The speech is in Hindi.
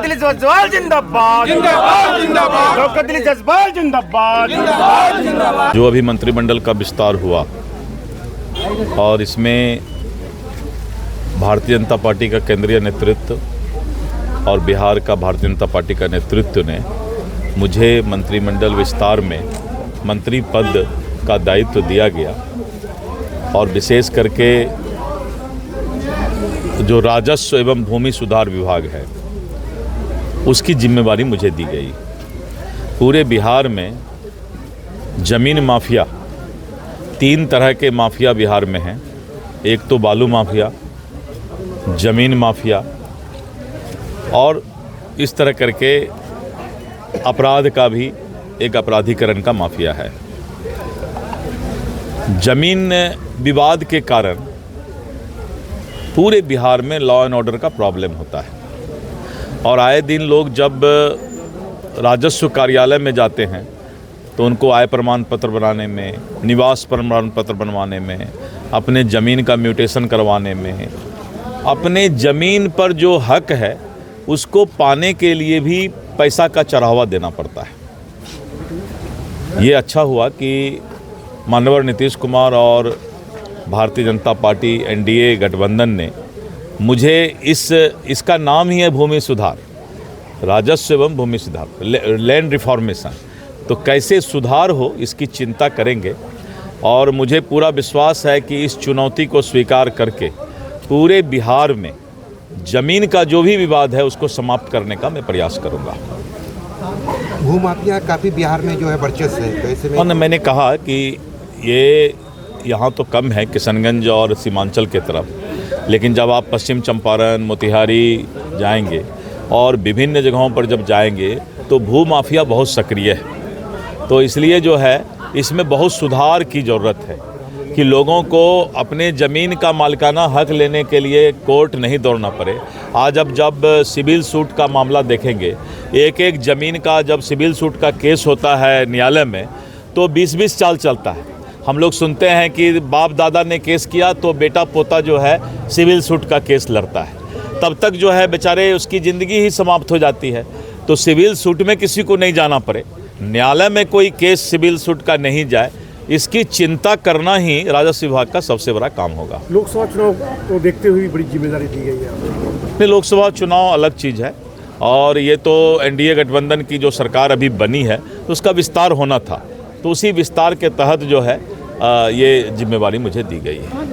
दिली जसवाल जिंदाबाद, शौकत अली जसवाल जिंदाबाद। जो अभी मंत्रिमंडल का विस्तार हुआ और इसमें भारतीय जनता पार्टी का केंद्रीय नेतृत्व और बिहार का भारतीय जनता पार्टी का नेतृत्व ने मुझे मंत्रिमंडल विस्तार में मंत्री पद का दायित्व दिया गया और विशेष करके जो राजस्व एवं भूमि सुधार विभाग है उसकी जिम्मेवारी मुझे दी गई। पूरे बिहार में ज़मीन माफिया, 3 तरह के माफिया बिहार में हैं। एक तो बालू माफिया, ज़मीन माफिया और इस तरह करके अपराध का भी एक अपराधीकरण का माफिया है। ज़मीन विवाद के कारण पूरे बिहार में लॉ एंड ऑर्डर का प्रॉब्लम होता है और आए दिन लोग जब राजस्व कार्यालय में जाते हैं तो उनको आय प्रमाण पत्र बनाने में, निवास प्रमाण पत्र बनवाने में, अपने ज़मीन का म्यूटेशन करवाने में, अपने ज़मीन पर जो हक है उसको पाने के लिए भी पैसा का चढ़ावा देना पड़ता है। ये अच्छा हुआ कि माननीय नीतीश कुमार और भारतीय जनता पार्टी एनडीए गठबंधन ने मुझे इसका नाम ही है भूमि सुधार, राजस्व एवं भूमि सुधार, लैंड रिफॉर्मेशन। तो कैसे सुधार हो इसकी चिंता करेंगे और मुझे पूरा विश्वास है कि इस चुनौती को स्वीकार करके पूरे बिहार में ज़मीन का जो भी विवाद है उसको समाप्त करने का मैं प्रयास करूंगा। भूमाफिया काफ़ी बिहार में जो है वर्चस्व है, तो ऐसे में मैंने कहा कि ये यहाँ तो कम है किशनगंज और सीमांचल के तरफ, लेकिन जब आप पश्चिम चंपारण, मोतिहारी जाएंगे और विभिन्न जगहों पर जब जाएंगे तो भू माफिया बहुत सक्रिय है। तो इसलिए जो है इसमें बहुत सुधार की ज़रूरत है कि लोगों को अपने ज़मीन का मालिकाना हक लेने के लिए कोर्ट नहीं दौड़ना पड़े। आज अब जब सिविल सूट का मामला देखेंगे, एक ज़मीन का जब सिविल सूट का केस होता है न्यायालय में तो 20-20 साल चलता है। हम लोग सुनते हैं कि बाप दादा ने केस किया तो बेटा पोता जो है सिविल सूट का केस लड़ता है, तब तक जो है बेचारे उसकी ज़िंदगी ही समाप्त हो जाती है। तो सिविल सूट में किसी को नहीं जाना पड़े, न्यायालय में कोई केस सिविल सूट का नहीं जाए, इसकी चिंता करना ही राजस्व विभाग का सबसे बड़ा काम होगा। लोकसभा चुनाव को देखते हुए बड़ी जिम्मेदारी दी गई है। लोकसभा चुनाव अलग चीज़ है और ये तो एनडीए गठबंधन की जो सरकार अभी बनी है तो उसका विस्तार होना था, तो उसी विस्तार के तहत जो है ये जिम्मेवारी मुझे दी गई है।